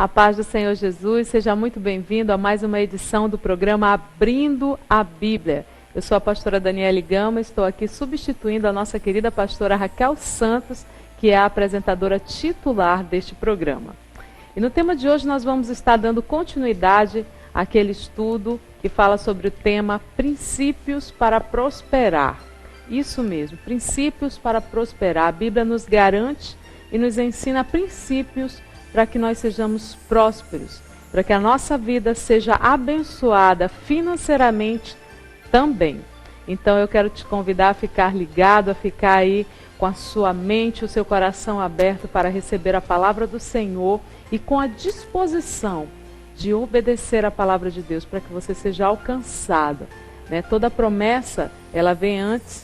A paz do Senhor Jesus, seja muito bem-vindo a mais uma edição do programa Abrindo a Bíblia. Eu sou a pastora Daniele Gama, estou aqui substituindo a nossa querida pastora Raquel Santos, que é a apresentadora titular deste programa. E no tema de hoje nós vamos estar dando continuidade àquele estudo que fala sobre o tema Princípios para Prosperar. Isso mesmo, princípios para prosperar. A Bíblia nos garante e nos ensina princípios para que nós sejamos prósperos, para que a nossa vida seja abençoada financeiramente também. Então eu quero te convidar a ficar ligado, a ficar aí com a sua mente, o seu coração aberto para receber a palavra do Senhor e com a disposição de obedecer a palavra de Deus para que você seja alcançado. Toda promessa, ela vem antes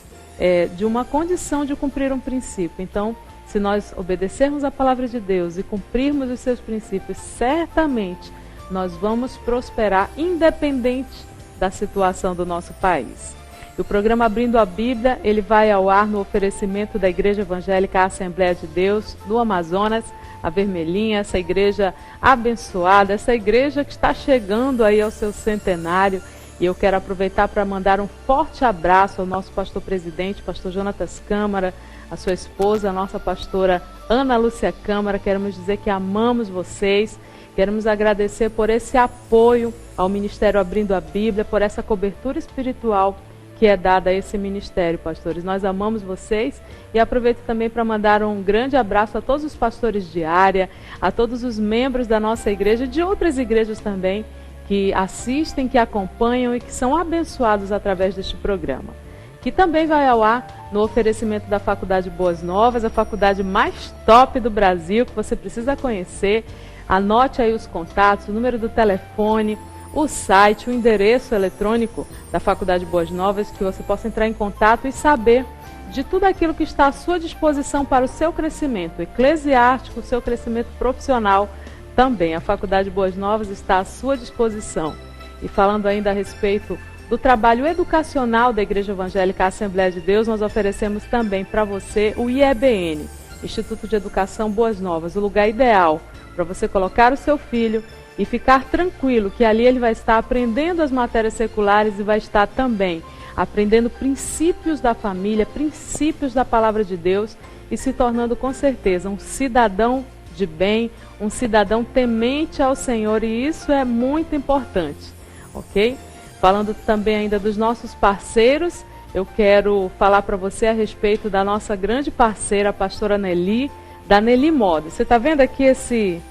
de uma condição de cumprir um princípio. Então, se nós obedecermos a palavra de Deus e cumprirmos os seus princípios, certamente nós vamos prosperar independente da situação do nosso país. E o programa Abrindo a Bíblia, ele vai ao ar no oferecimento da Igreja Evangélica Assembleia de Deus, do Amazonas, a Vermelhinha, essa igreja abençoada, essa igreja que está chegando aí ao seu centenário. E eu quero aproveitar para mandar um forte abraço ao nosso pastor presidente, pastor Jonatas Câmara, a sua esposa, a nossa pastora Ana Lúcia Câmara. Queremos dizer que amamos vocês, queremos agradecer por esse apoio ao Ministério Abrindo a Bíblia, por essa cobertura espiritual que é dada a esse ministério, pastores. Nós amamos vocês e aproveito também para mandar um grande abraço a todos os pastores de área, a todos os membros da nossa igreja e de outras igrejas também, que assistem, que acompanham e que são abençoados através deste programa, que também vai ao ar no oferecimento da Faculdade Boas Novas, a faculdade mais top do Brasil, que você precisa conhecer. Anote aí os contatos, o número do telefone, o site, o endereço eletrônico da Faculdade Boas Novas, que você possa entrar em contato e saber de tudo aquilo que está à sua disposição para o seu crescimento eclesiástico, o seu crescimento profissional também. A Faculdade Boas Novas está à sua disposição. E falando ainda a respeito do trabalho educacional da Igreja Evangélica Assembleia de Deus, nós oferecemos também para você o IEBN, Instituto de Educação Boas Novas, o lugar ideal para você colocar o seu filho e ficar tranquilo que ali ele vai estar aprendendo as matérias seculares e vai estar também aprendendo princípios da família, princípios da palavra de Deus e se tornando com certeza um cidadão de bem, um cidadão temente ao Senhor, e isso é muito importante, ok? Falando também ainda dos nossos parceiros, eu quero falar para você a respeito da nossa grande parceira, a pastora Nelly, da Nelly Modas. Você está vendo aqui esse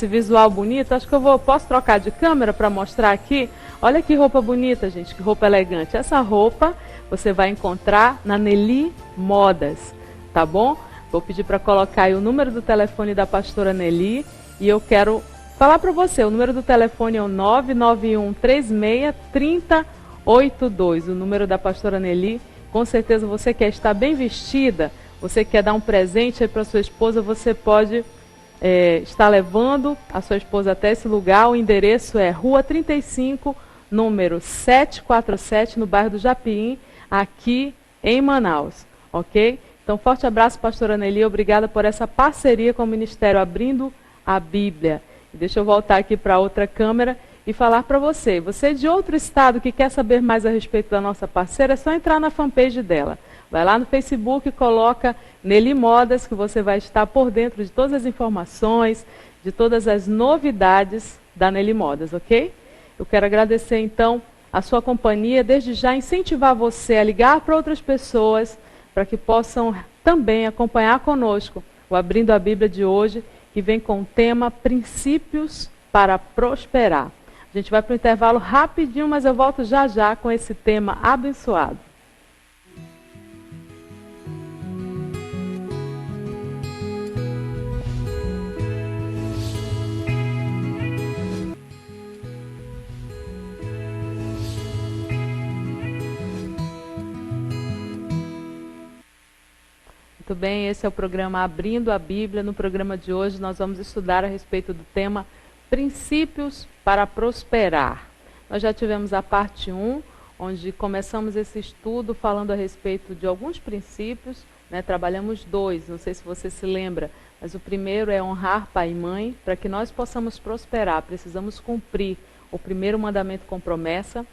visual bonito? Acho que posso trocar de câmera para mostrar aqui. Olha que roupa bonita, gente, que roupa elegante. Essa roupa você vai encontrar na Nelly Modas, tá bom? Vou pedir para colocar aí o número do telefone da pastora Nelly e eu quero falar para você, o número do telefone é o 991363082, o número da pastora Nelly. Com certeza você quer estar bem vestida, você quer dar um presente aí para sua esposa, você pode estar levando a sua esposa até esse lugar. O endereço é Rua 35, número 747, no bairro do Japim, aqui em Manaus, ok? Então, forte abraço, pastora Nelly, obrigada por essa parceria com o Ministério Abrindo a Bíblia. Deixa eu voltar aqui para outra câmera e falar para você. Você de outro estado que quer saber mais a respeito da nossa parceira, é só entrar na fanpage dela. Vai lá no Facebook e coloca Nelly Modas, que você vai estar por dentro de todas as informações, de todas as novidades da Nelly Modas, ok? Eu quero agradecer, então, a sua companhia, desde já incentivar você a ligar para outras pessoas, para que possam também acompanhar conosco o Abrindo a Bíblia de hoje, que vem com o tema Princípios para Prosperar. A gente vai para o intervalo rapidinho, mas eu volto já já com esse tema abençoado. Muito bem, esse é o programa Abrindo a Bíblia. No programa de hoje nós vamos estudar a respeito do tema Princípios para Prosperar. Nós já tivemos a parte 1, onde começamos esse estudo falando a respeito de alguns princípios né? Trabalhamos 2, não sei se você se lembra, mas o primeiro é honrar pai e mãe. Para que nós possamos prosperar, precisamos cumprir o primeiro mandamento com promessa,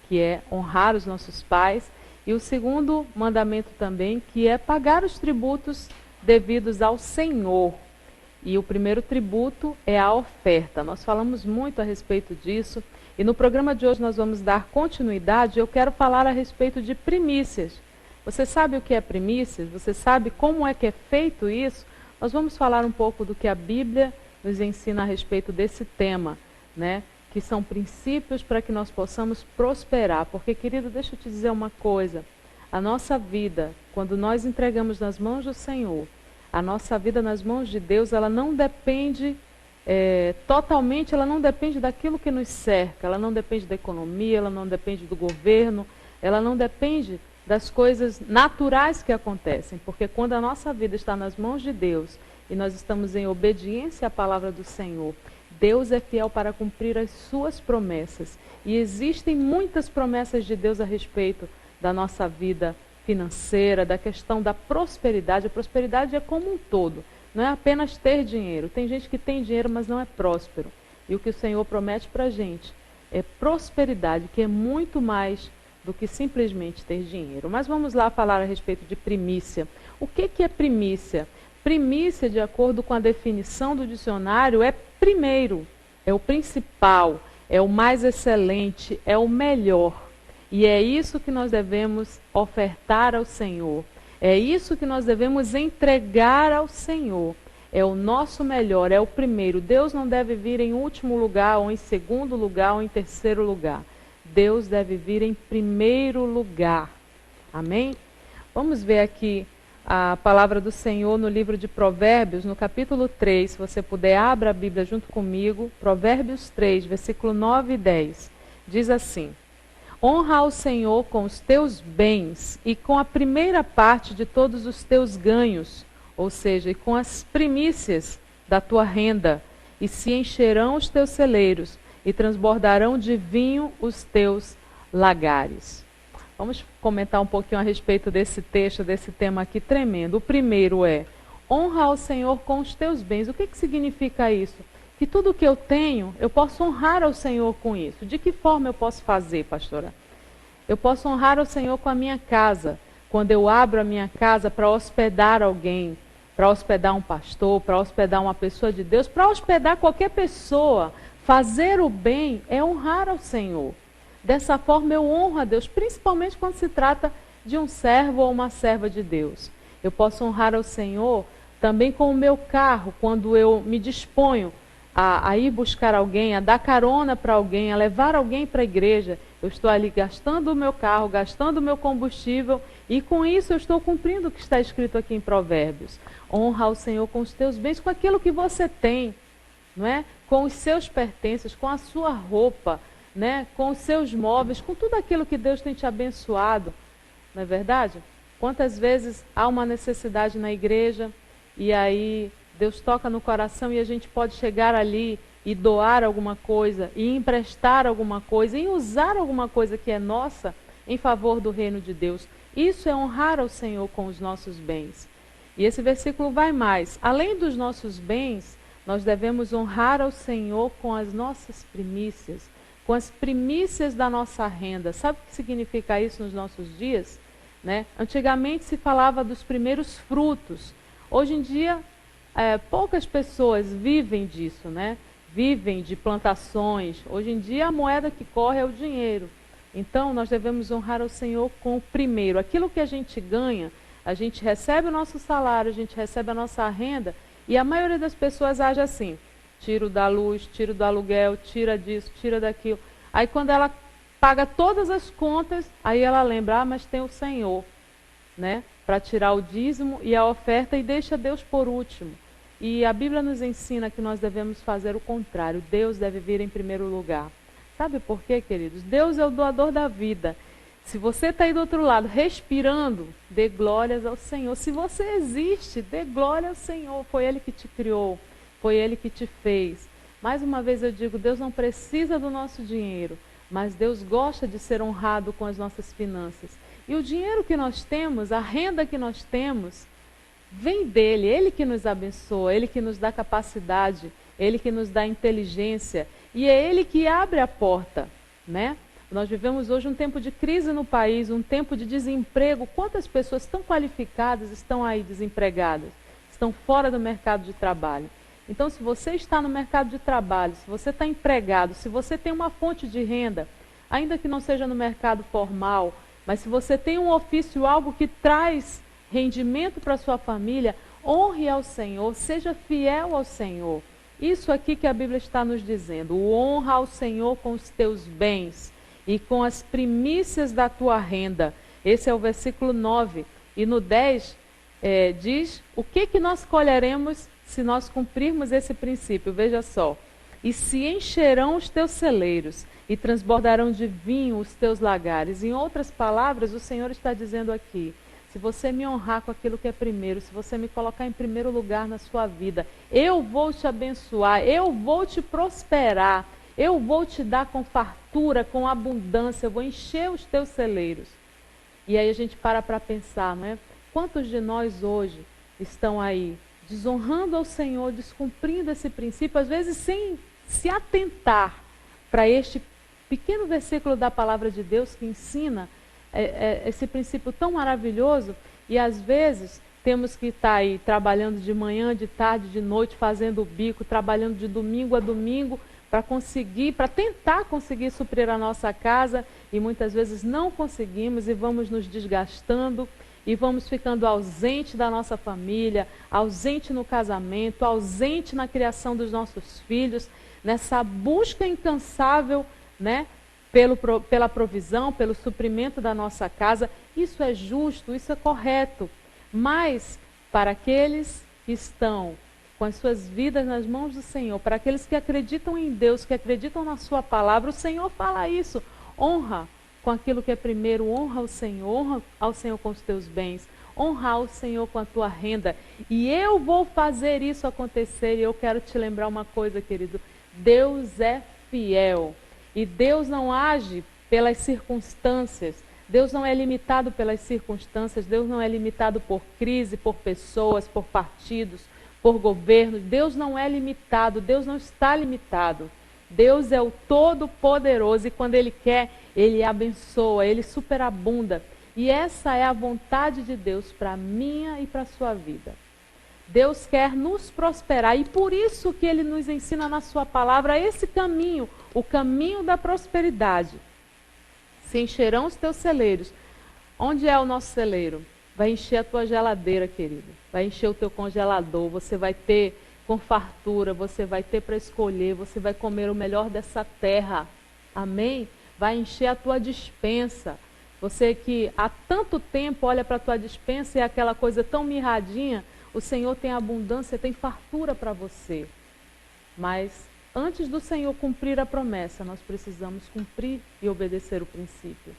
que é honrar os nossos pais, e o segundo mandamento também, que é pagar os tributos devidos ao Senhor. E o primeiro tributo é a oferta. Nós falamos muito a respeito disso, e no programa de hoje nós vamos dar continuidade. Eu quero falar a respeito de primícias. Você sabe o que é primícias? Você sabe como é que é feito isso? Nós vamos falar um pouco do que a Bíblia nos ensina a respeito desse tema, né? Que são princípios para que nós possamos prosperar. Porque, querido, deixa eu te dizer uma coisa. A nossa vida, quando nós entregamos nas mãos do Senhor, a nossa vida nas mãos de Deus, ela não depende totalmente, ela não depende daquilo que nos cerca, ela não depende da economia, ela não depende do governo, ela não depende das coisas naturais que acontecem. Porque quando a nossa vida está nas mãos de Deus e nós estamos em obediência à palavra do Senhor, Deus é fiel para cumprir as suas promessas. E existem muitas promessas de Deus a respeito da nossa vida financeira, da questão da prosperidade. A prosperidade é como um todo, não é apenas ter dinheiro. Tem gente que tem dinheiro, mas não é próspero. E o que o Senhor promete para a gente é prosperidade, que é muito mais do que simplesmente ter dinheiro. Mas vamos lá falar a respeito de primícia. O que é primícia? Primícia, de acordo com a definição do dicionário, é primeiro, é o principal, é o mais excelente, é o melhor. E é isso que nós devemos ofertar ao Senhor. É isso que nós devemos entregar ao Senhor. É o nosso melhor, é o primeiro. Deus não deve vir em último lugar, ou em segundo lugar, ou em terceiro lugar. Deus deve vir em primeiro lugar. Amém? Vamos ver aqui a palavra do Senhor no livro de Provérbios, no capítulo 3. Se você puder, abra a Bíblia junto comigo. Provérbios 3, versículo 9 e 10. Diz assim: honra ao Senhor com os teus bens e com a primeira parte de todos os teus ganhos, ou seja, e com as primícias da tua renda, e se encherão os teus celeiros, e transbordarão de vinho os teus lagares. Vamos comentar um pouquinho a respeito desse texto, desse tema aqui tremendo. O primeiro é: honra ao Senhor com os teus bens. O que significa isso? Que tudo que eu tenho, eu posso honrar ao Senhor com isso. De que forma eu posso fazer, pastora? Eu posso honrar ao Senhor com a minha casa. Quando eu abro a minha casa para hospedar alguém, para hospedar um pastor, para hospedar uma pessoa de Deus, para hospedar qualquer pessoa, fazer o bem é honrar ao Senhor. Dessa forma eu honro a Deus, principalmente quando se trata de um servo ou uma serva de Deus. Eu posso honrar ao Senhor também com o meu carro, quando eu me disponho a ir buscar alguém, a dar carona para alguém, a levar alguém para a igreja. Eu estou ali gastando o meu carro, gastando o meu combustível, e com isso eu estou cumprindo o que está escrito aqui em Provérbios. Honra ao Senhor com os teus bens, com aquilo que você tem, não é? Com os seus pertences, com a sua roupa, né? Com os seus móveis, com tudo aquilo que Deus tem te abençoado. Não é verdade? Quantas vezes há uma necessidade na igreja e aí Deus toca no coração e a gente pode chegar ali e doar alguma coisa, e emprestar alguma coisa, e usar alguma coisa que é nossa em favor do reino de Deus. Isso é honrar ao Senhor com os nossos bens. E esse versículo vai mais. Além dos nossos bens, nós devemos honrar ao Senhor com as nossas primícias, com as primícias da nossa renda. Sabe o que significa isso nos nossos dias? Né? Antigamente se falava dos primeiros frutos. Hoje em dia, poucas pessoas vivem disso, né? Vivem de plantações. Hoje em dia a moeda que corre é o dinheiro. Então nós devemos honrar ao Senhor com o primeiro. Aquilo que a gente ganha, a gente recebe o nosso salário, a gente recebe a nossa renda, e a maioria das pessoas age assim: tiro da luz, tiro do aluguel, tira disso, tira daquilo. Aí quando ela paga todas as contas, aí ela lembra: mas tem o Senhor, né? Para tirar o dízimo e a oferta, e deixa Deus por último. E a Bíblia nos ensina que nós devemos fazer o contrário. Deus deve vir em primeiro lugar. Sabe por quê, queridos? Deus é o doador da vida. Se você está aí do outro lado respirando, dê glórias ao Senhor. Se você existe, dê glória ao Senhor. Foi Ele que te criou, foi Ele que te fez. Mais uma vez eu digo, Deus não precisa do nosso dinheiro, mas Deus gosta de ser honrado com as nossas finanças. E o dinheiro que nós temos, a renda que nós temos, vem dele, ele que nos abençoa, ele que nos dá capacidade, ele que nos dá inteligência, e é ele que abre a porta, né? Nós vivemos hoje um tempo de crise no país, um tempo de desemprego. Quantas pessoas tão qualificadas estão aí desempregadas? Estão fora do mercado de trabalho. Então, se você está no mercado de trabalho, se você está empregado, se você tem uma fonte de renda, ainda que não seja no mercado formal, mas se você tem um ofício, algo que traz rendimento para a sua família, honre ao Senhor, seja fiel ao Senhor. Isso aqui que a Bíblia está nos dizendo, honra ao Senhor com os teus bens e com as primícias da tua renda. Esse é o versículo 9. E no 10 diz o que nós colheremos se nós cumprirmos esse princípio. Veja só. E se encherão os teus celeiros e transbordarão de vinho os teus lagares. Em outras palavras, o Senhor está dizendo aqui, se você me honrar com aquilo que é primeiro, se você me colocar em primeiro lugar na sua vida, eu vou te abençoar, eu vou te prosperar, eu vou te dar com fartura, com abundância, eu vou encher os teus celeiros. E aí a gente para pensar, não é? Quantos de nós hoje estão aí desonrando ao Senhor, descumprindo esse princípio, às vezes sem se atentar para este pequeno versículo da palavra de Deus que ensina esse princípio tão maravilhoso, e às vezes temos que estar aí trabalhando de manhã, de tarde, de noite, fazendo o bico, trabalhando de domingo a domingo, para tentar conseguir suprir a nossa casa, e muitas vezes não conseguimos e vamos nos desgastando e vamos ficando ausente da nossa família, ausente no casamento, ausente na criação dos nossos filhos, nessa busca incansável, né, pela provisão, pelo suprimento da nossa casa. Isso é justo, isso é correto, mas para aqueles que estão com as suas vidas nas mãos do Senhor, para aqueles que acreditam em Deus, que acreditam na sua palavra, o Senhor fala isso, honra com aquilo que é primeiro, honra ao Senhor com os teus bens, honra ao Senhor com a tua renda, e eu vou fazer isso acontecer. E eu quero te lembrar uma coisa, querido, Deus é fiel, e Deus não age pelas circunstâncias, Deus não é limitado pelas circunstâncias, Deus não é limitado por crise, por pessoas, por partidos, por governo. Deus não é limitado, Deus não está limitado. Deus é o Todo-Poderoso, e quando Ele quer, Ele abençoa, Ele superabunda. E essa é a vontade de Deus para a minha e para a sua vida. Deus quer nos prosperar, e por isso que Ele nos ensina na sua palavra esse caminho, o caminho da prosperidade. Se encherão os teus celeiros. Onde é o nosso celeiro? Vai encher a tua geladeira, querido. Vai encher o teu congelador. Você vai ter com fartura, você vai ter para escolher, você vai comer o melhor dessa terra. Amém? Vai encher a tua despensa. Você que há tanto tempo olha para a tua despensa e é aquela coisa tão mirradinha, o Senhor tem abundância, tem fartura para você. Mas antes do Senhor cumprir a promessa, nós precisamos cumprir e obedecer o princípio.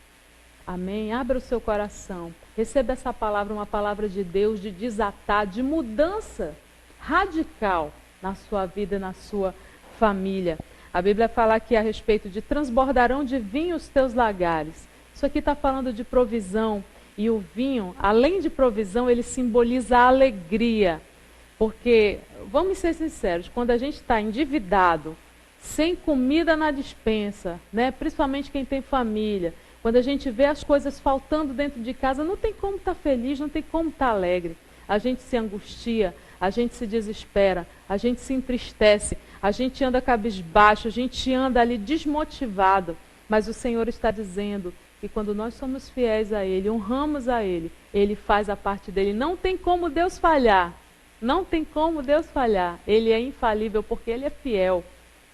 Amém? Abra o seu coração. Receba essa palavra, uma palavra de Deus, de desatar, de mudança radical na sua vida e na sua família. A Bíblia fala aqui a respeito de transbordarão de vinho os teus lagares. Isso aqui está falando de provisão. E o vinho, além de provisão, ele simboliza a alegria. Porque, vamos ser sinceros, quando a gente está endividado, sem comida na despensa, né? Principalmente quem tem família, quando a gente vê as coisas faltando dentro de casa, não tem como estar feliz, não tem como estar alegre. A gente se angustia, a gente se desespera, a gente se entristece, a gente anda cabisbaixo, a gente anda ali desmotivado. Mas o Senhor está dizendo que quando nós somos fiéis a Ele, honramos a Ele, Ele faz a parte dele. Não tem como Deus falhar. Não tem como Deus falhar. Ele é infalível porque Ele é fiel.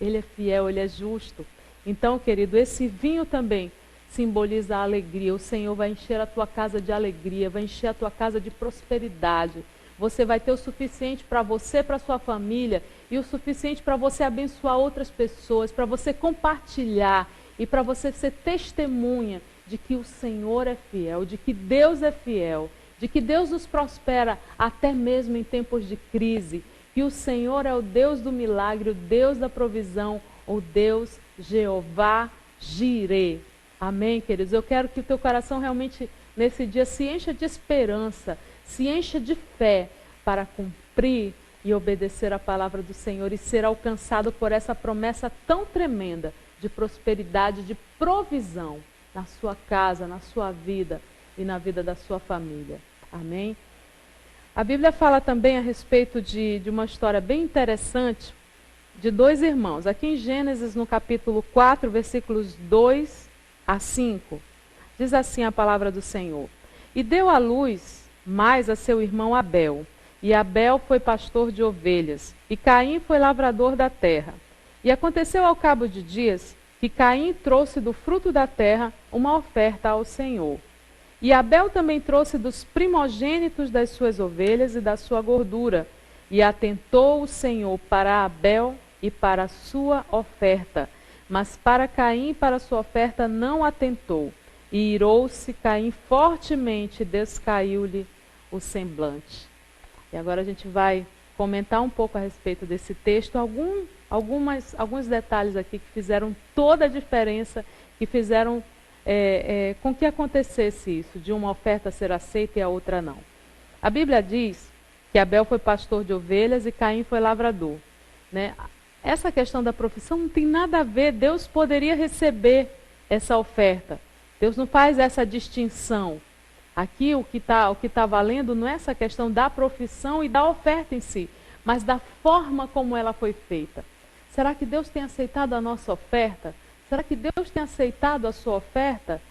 Ele é fiel, Ele é justo. Então, querido, esse vinho também simboliza a alegria. O Senhor vai encher a tua casa de alegria, vai encher a tua casa de prosperidade. Você vai ter o suficiente para você, para a sua família, e o suficiente para você abençoar outras pessoas, para você compartilhar e para você ser testemunha de que o Senhor é fiel, de que Deus é fiel, de que Deus nos prospera até mesmo em tempos de crise, que o Senhor é o Deus do milagre, o Deus da provisão, o Deus Jeová Jireh. Amém, queridos? Eu quero que o teu coração realmente, nesse dia, se encha de esperança, se encha de fé, para cumprir e obedecer a palavra do Senhor e ser alcançado por essa promessa tão tremenda de prosperidade, de provisão na sua casa, na sua vida e na vida da sua família. Amém? A Bíblia fala também a respeito de uma história bem interessante de dois irmãos. Aqui em Gênesis, no capítulo 4, versículos 2 a 5, diz assim a palavra do Senhor: E deu à luz mais a seu irmão Abel. E Abel foi pastor de ovelhas, e Caim foi lavrador da terra. E aconteceu ao cabo de dias que Caim trouxe do fruto da terra uma oferta ao Senhor. E Abel também trouxe dos primogênitos das suas ovelhas e da sua gordura. E atentou o Senhor para Abel e para a sua oferta, mas para Caim e para a sua oferta não atentou. E irou-se Caim fortemente e descaiu-lhe o semblante. E agora a gente vai comentar um pouco a respeito desse texto, alguns detalhes aqui que fizeram toda a diferença, que fizeram com que acontecesse isso, de uma oferta ser aceita e a outra não. A Bíblia diz que Abel foi pastor de ovelhas e Caim foi lavrador, né? Essa questão da profissão não tem nada a ver, Deus poderia receber essa oferta. Deus não faz essa distinção. Aqui o que tá valendo não é essa questão da profissão e da oferta em si, mas da forma como ela foi feita. Será que Deus tem aceitado a nossa oferta? Será que Deus tem aceitado a sua oferta?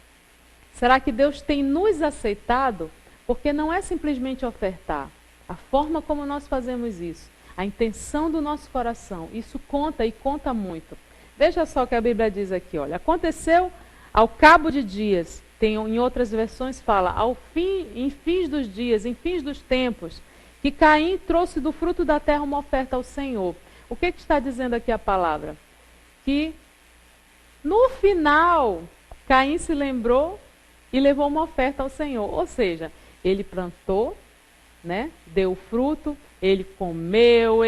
Será que Deus tem nos aceitado? Porque não é simplesmente ofertar. A forma como nós fazemos isso, a intenção do nosso coração, isso conta e conta muito. Veja só o que a Bíblia diz aqui, olha. Aconteceu ao cabo de dias, em outras versões fala, em fins dos dias, em fins dos tempos, que Caim trouxe do fruto da terra uma oferta ao Senhor. O que está dizendo aqui a palavra? Que no final, Caim se lembrou e levou uma oferta ao Senhor. Ou seja, ele plantou, né, deu fruto, ele comeu,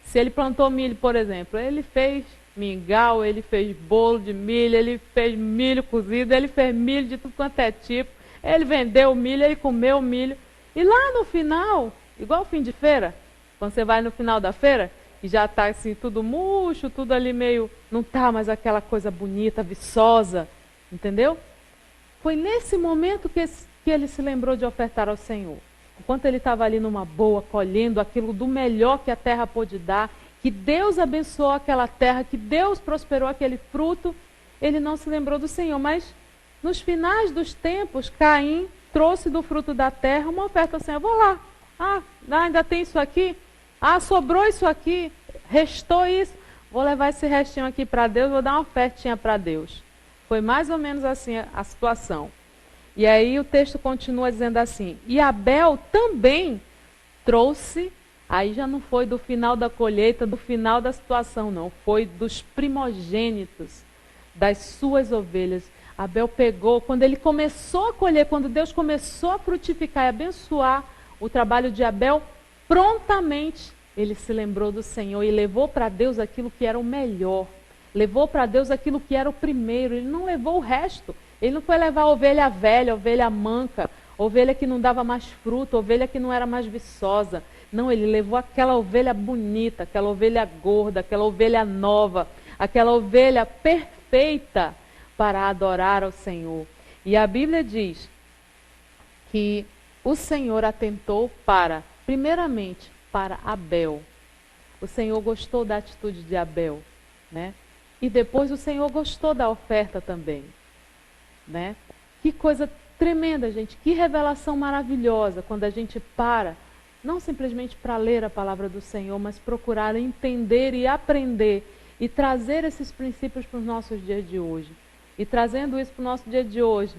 se ele plantou milho, por exemplo, ele fez mingau, ele fez bolo de milho, ele fez milho cozido, ele fez milho de tudo quanto é tipo, ele vendeu o milho, ele comeu o milho. E lá no final, igual fim de feira, quando você vai no final da feira, e já está assim, tudo murcho, tudo ali meio, não está mais aquela coisa bonita, viçosa, entendeu? Foi nesse momento que ele se lembrou de ofertar ao Senhor. Enquanto ele estava ali numa boa, colhendo aquilo do melhor que a terra pôde dar, que Deus abençoou aquela terra, que Deus prosperou aquele fruto, ele não se lembrou do Senhor. Mas nos finais dos tempos, Caim trouxe do fruto da terra uma oferta ao Senhor. Vou lá, ainda tem isso aqui? Sobrou isso aqui, restou isso, vou levar esse restinho aqui para Deus, vou dar uma ofertinha para Deus. Foi mais ou menos assim a situação. E aí o texto continua dizendo assim, e Abel também trouxe, aí já não foi do final da colheita, do final da situação não, foi dos primogênitos das suas ovelhas. Abel pegou, quando ele começou a colher, quando Deus começou a frutificar e abençoar o trabalho de Abel, prontamente ele se lembrou do Senhor e levou para Deus aquilo que era o melhor. Levou para Deus aquilo que era o primeiro. Ele não levou o resto. Ele não foi levar a ovelha velha, a ovelha manca, a ovelha que não dava mais fruto, a ovelha que não era mais viçosa. Não, ele levou aquela ovelha bonita, aquela ovelha gorda, aquela ovelha nova, aquela ovelha perfeita para adorar ao Senhor. E a Bíblia diz que o Senhor atentou primeiramente, para Abel. O Senhor gostou da atitude de Abel, né? E depois o Senhor gostou da oferta também, né? Que coisa tremenda, gente. Que revelação maravilhosa quando a gente não simplesmente para ler a palavra do Senhor, mas procurar entender e aprender e trazer esses princípios para os nossos dias de hoje. E trazendo isso para o nosso dia de hoje,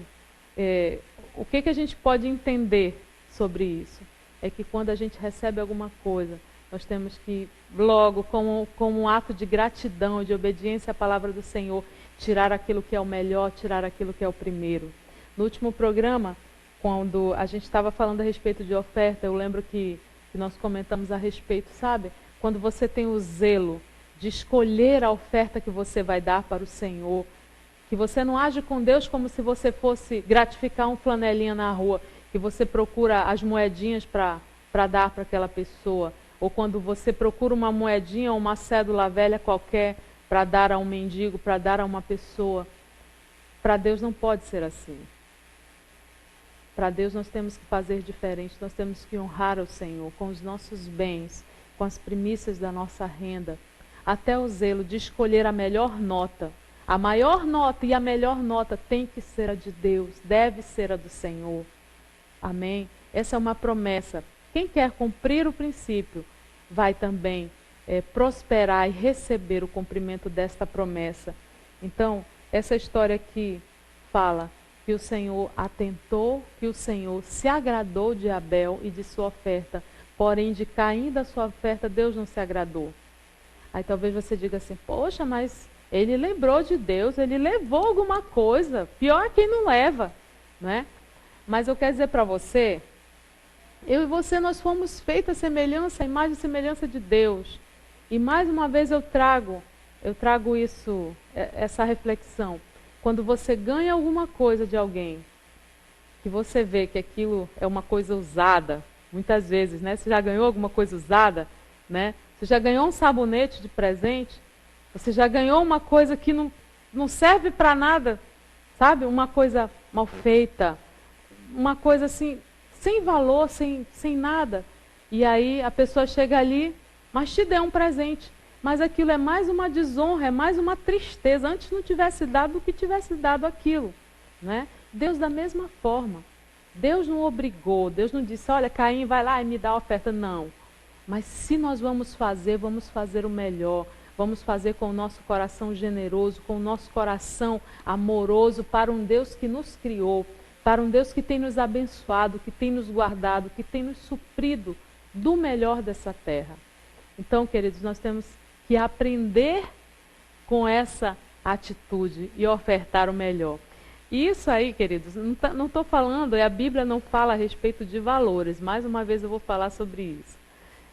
o que a gente pode entender sobre isso? É que quando a gente recebe alguma coisa, nós temos que, logo, como um ato de gratidão, de obediência à palavra do Senhor, tirar aquilo que é o melhor, tirar aquilo que é o primeiro. No último programa, quando a gente estava falando a respeito de oferta, eu lembro que nós comentamos a respeito, sabe? Quando você tem o zelo de escolher a oferta que você vai dar para o Senhor, que você não age com Deus como se você fosse gratificar um flanelinha na rua, que você procura as moedinhas para para dar para aquela pessoa. Ou quando você procura uma moedinha ou uma cédula velha qualquer para dar a um mendigo, para dar a uma pessoa. Para Deus não pode ser assim. Para Deus nós temos que fazer diferente, nós temos que honrar o Senhor com os nossos bens, com as primícias da nossa renda, até o zelo de escolher a melhor nota. A maior nota e a melhor nota tem que ser a de Deus, deve ser a do Senhor. Amém? Essa é uma promessa. Quem quer cumprir o princípio vai também prosperar e receber o cumprimento desta promessa. Então, essa história aqui fala que o Senhor atentou, que o Senhor se agradou de Abel e de sua oferta, porém de Caim da sua oferta Deus não se agradou. Aí talvez você diga assim, poxa, mas ele lembrou de Deus, ele levou alguma coisa, pior é quem não leva, né? Mas eu quero dizer para você, eu e você nós fomos feitos a semelhança, a imagem e semelhança de Deus. E mais uma vez eu trago isso, essa reflexão. Quando você ganha alguma coisa de alguém, que você vê que aquilo é uma coisa usada, muitas vezes, né? Você já ganhou alguma coisa usada, né? Você já ganhou um sabonete de presente? Você já ganhou uma coisa que não serve para nada, sabe? Uma coisa mal feita, uma coisa assim, sem valor, sem nada. E aí a pessoa chega ali, mas te deu um presente. Mas aquilo é mais uma desonra, é mais uma tristeza. Antes não tivesse dado do que tivesse dado aquilo, né? Deus da mesma forma. Deus não obrigou, Deus não disse, olha, Caim, vai lá e me dá a oferta. Não. Mas se nós vamos fazer o melhor. Vamos fazer com o nosso coração generoso, com o nosso coração amoroso para um Deus que nos criou, para um Deus que tem nos abençoado, que tem nos guardado, que tem nos suprido do melhor dessa terra. Então, queridos, nós temos que aprender com essa atitude e ofertar o melhor. E isso aí, queridos, não estou falando, a Bíblia não fala a respeito de valores. Mais uma vez eu vou falar sobre isso.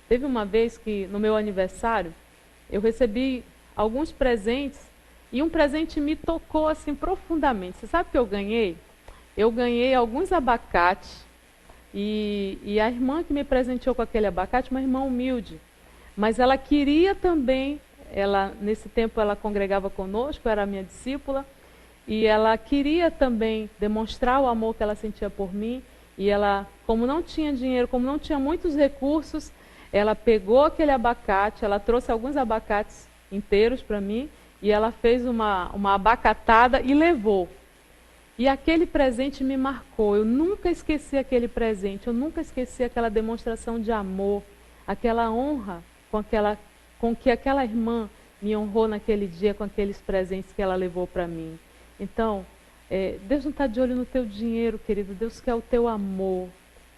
Teve uma vez que, no meu aniversário, eu recebi alguns presentes e um presente me tocou assim profundamente. Você sabe o que eu ganhei? Eu ganhei alguns abacates e a irmã que me presenteou com aquele abacate, uma irmã humilde, mas ela queria também, nesse tempo ela congregava conosco, era minha discípula, e ela queria também demonstrar o amor que ela sentia por mim, e ela, como não tinha dinheiro, como não tinha muitos recursos, ela pegou aquele abacate, ela trouxe alguns abacates inteiros para mim, e ela fez uma abacatada e levou. E aquele presente me marcou, eu nunca esqueci aquele presente, eu nunca esqueci aquela demonstração de amor, aquela honra com que aquela irmã me honrou naquele dia com aqueles presentes que ela levou para mim. Então, Deus não está de olho no teu dinheiro, querido. Deus quer o teu amor.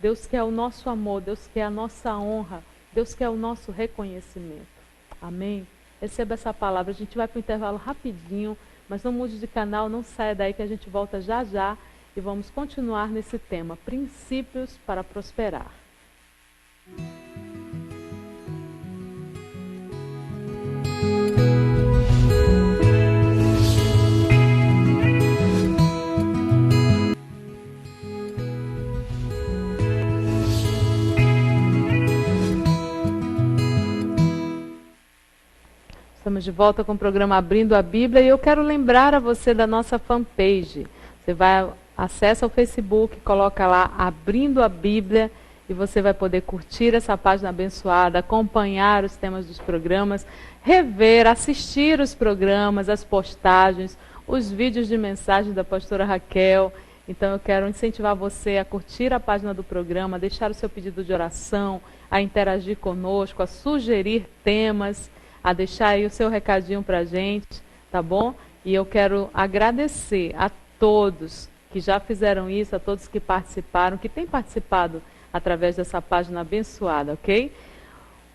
Deus quer o nosso amor. Deus quer a nossa honra. Deus quer o nosso reconhecimento. Amém? Receba essa palavra. A gente vai para o intervalo rapidinho, mas não mude de canal, não saia daí que a gente volta já já e vamos continuar nesse tema, princípios para prosperar. Estamos de volta com o programa Abrindo a Bíblia e eu quero lembrar a você da nossa fanpage. Você vai, acessa o Facebook, coloca lá Abrindo a Bíblia e você vai poder curtir essa página abençoada, acompanhar os temas dos programas, rever, assistir os programas, as postagens, os vídeos de mensagem da pastora Raquel. Então eu quero incentivar você a curtir a página do programa, a deixar o seu pedido de oração, a interagir conosco, a sugerir temas, a deixar aí o seu recadinho para a gente, tá bom? E eu quero agradecer a todos que já fizeram isso, a todos que participaram, que têm participado através dessa página abençoada, ok?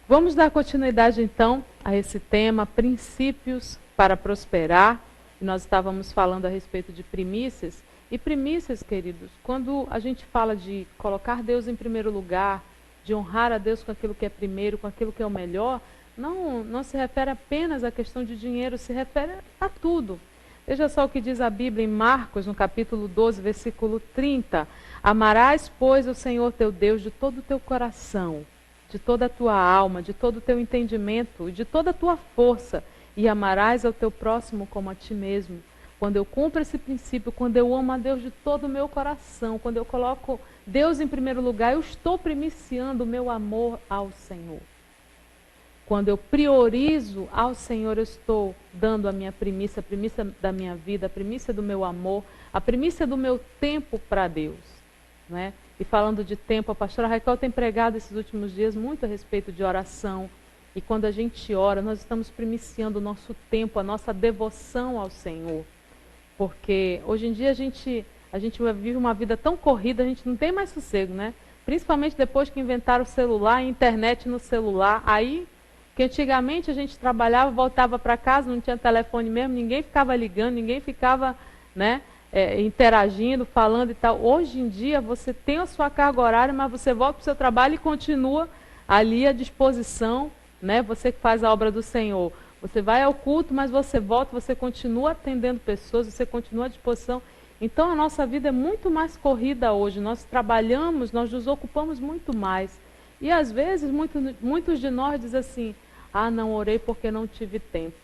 Vamos dar continuidade então a esse tema, princípios para prosperar. Nós estávamos falando a respeito de primícias. E primícias, queridos, quando a gente fala de colocar Deus em primeiro lugar, de honrar a Deus com aquilo que é primeiro, com aquilo que é o melhor, não se refere apenas à questão de dinheiro, se refere a tudo. Veja só o que diz a Bíblia em Marcos, no capítulo 12, versículo 30. Amarás, pois, o Senhor teu Deus de todo o teu coração, de toda a tua alma, de todo o teu entendimento e de toda a tua força, e amarás ao teu próximo como a ti mesmo. Quando eu cumpro esse princípio, quando eu amo a Deus de todo o meu coração, quando eu coloco Deus em primeiro lugar, eu estou primiciando o meu amor ao Senhor. Quando eu priorizo ao Senhor, eu estou dando a minha primícia, a primícia da minha vida, a primícia do meu amor, a primícia do meu tempo para Deus. Não é? E falando de tempo, a pastora Raquel tem pregado esses últimos dias muito a respeito de oração. E quando a gente ora, nós estamos primiciando o nosso tempo, a nossa devoção ao Senhor. Porque hoje em dia a gente vive uma vida tão corrida, a gente não tem mais sossego, né? Principalmente depois que inventaram o celular, a internet no celular. Aí, que antigamente a gente trabalhava, voltava para casa, não tinha telefone mesmo, ninguém ficava ligando, ninguém ficava, né, interagindo, falando e tal. Hoje em dia você tem a sua carga horária, mas você volta para o seu trabalho e continua ali à disposição, né? Você que faz a obra do Senhor. Você vai ao culto, mas você volta, você continua atendendo pessoas, você continua à disposição. Então a nossa vida é muito mais corrida hoje. Nós trabalhamos, nós nos ocupamos muito mais. E às vezes muitos de nós dizem assim, não orei porque não tive tempo.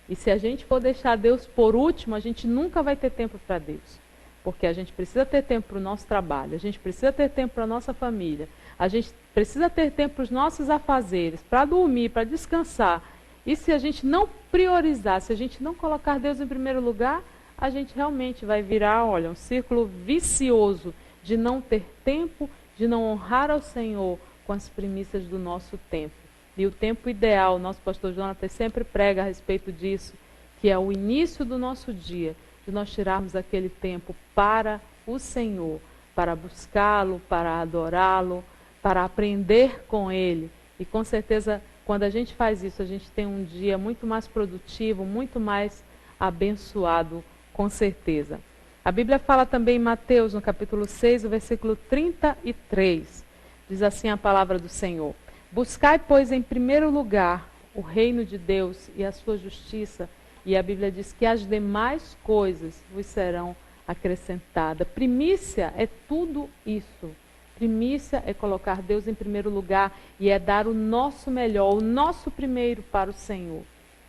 E se a gente for deixar Deus por último, a gente nunca vai ter tempo para Deus. Porque a gente precisa ter tempo para o nosso trabalho, a gente precisa ter tempo para a nossa família, a gente precisa ter tempo para os nossos afazeres, para dormir, para descansar. E se a gente não priorizar, se a gente não colocar Deus em primeiro lugar, a gente realmente vai virar, um círculo vicioso de não ter tempo, de não honrar ao Senhor com as primícias do nosso tempo. E o tempo ideal, nosso pastor Jonathan sempre prega a respeito disso, que é o início do nosso dia, de nós tirarmos aquele tempo para o Senhor, para buscá-lo, para adorá-lo, para aprender com Ele. E com certeza, quando a gente faz isso, a gente tem um dia muito mais produtivo, muito mais abençoado, com certeza. A Bíblia fala também em Mateus, no capítulo 6, o versículo 33. Diz assim a palavra do Senhor. Buscai, pois, em primeiro lugar o reino de Deus e a sua justiça, e a Bíblia diz que as demais coisas vos serão acrescentadas. Primícia é tudo isso. Primícia é colocar Deus em primeiro lugar e é dar o nosso melhor, o nosso primeiro para o Senhor,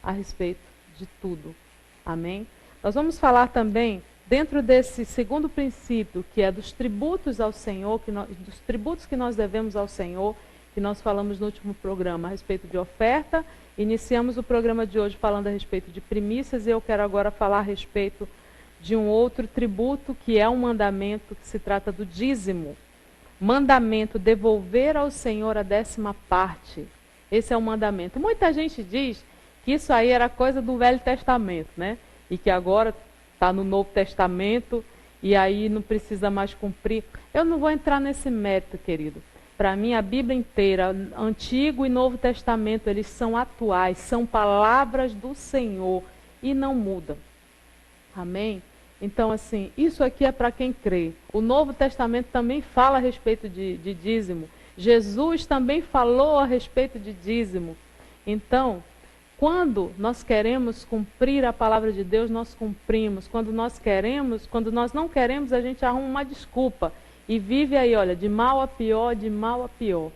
a respeito de tudo. Amém? Nós vamos falar também, dentro desse segundo princípio, que é dos tributos ao Senhor, dos tributos que nós devemos ao Senhor, que nós falamos no último programa a respeito de oferta. Iniciamos o programa de hoje falando a respeito de primícias e eu quero agora falar a respeito de um outro tributo que é um mandamento que se trata do dízimo. Mandamento, devolver ao Senhor a 10ª parte. Esse é o mandamento. Muita gente diz que isso aí era coisa do Velho Testamento, né? E que agora está no Novo Testamento e aí não precisa mais cumprir. Eu não vou entrar nesse mérito, querido. Para mim, a Bíblia inteira, Antigo e Novo Testamento, eles são atuais, são palavras do Senhor e não mudam. Amém? Então, assim, isso aqui é para quem crê. O Novo Testamento também fala a respeito de dízimo. Jesus também falou a respeito de dízimo. Então, quando nós queremos cumprir a palavra de Deus, nós cumprimos. Quando nós não queremos, a gente arruma uma desculpa. E vive aí, de mal a pior, de mal a pior.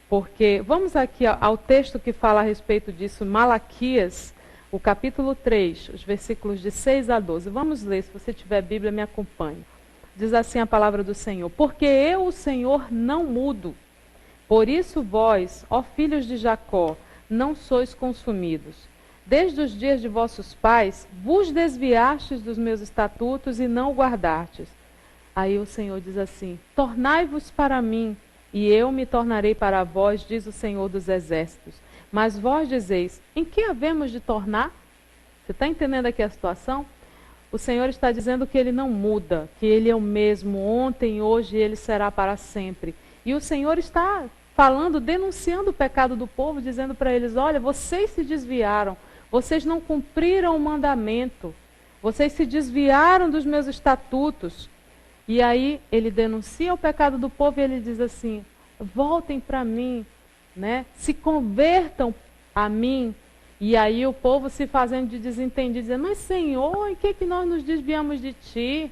Porque, vamos aqui ao texto que fala a respeito disso, Malaquias, o capítulo 3, os versículos de 6 a 12. Vamos ler, se você tiver Bíblia, me acompanhe. Diz assim a palavra do Senhor. Porque eu, o Senhor, não mudo. Por isso vós, ó filhos de Jacó, não sois consumidos. Desde os dias de vossos pais, vos desviastes dos meus estatutos e não o guardastes. Aí o Senhor diz assim, tornai-vos para mim, e eu me tornarei para vós, diz o Senhor dos Exércitos. Mas vós dizeis, em que havemos de tornar? Você está entendendo aqui a situação? O Senhor está dizendo que Ele não muda, que Ele é o mesmo, ontem, hoje, e Ele será para sempre. E o Senhor está falando, denunciando o pecado do povo, dizendo para eles, olha, vocês se desviaram, vocês não cumpriram o mandamento, vocês se desviaram dos meus estatutos. E aí ele denuncia o pecado do povo e ele diz assim, voltem para mim, né? Se convertam a mim E aí o povo se fazendo de desentendido, dizendo, mas Senhor, em que nós nos desviamos de Ti?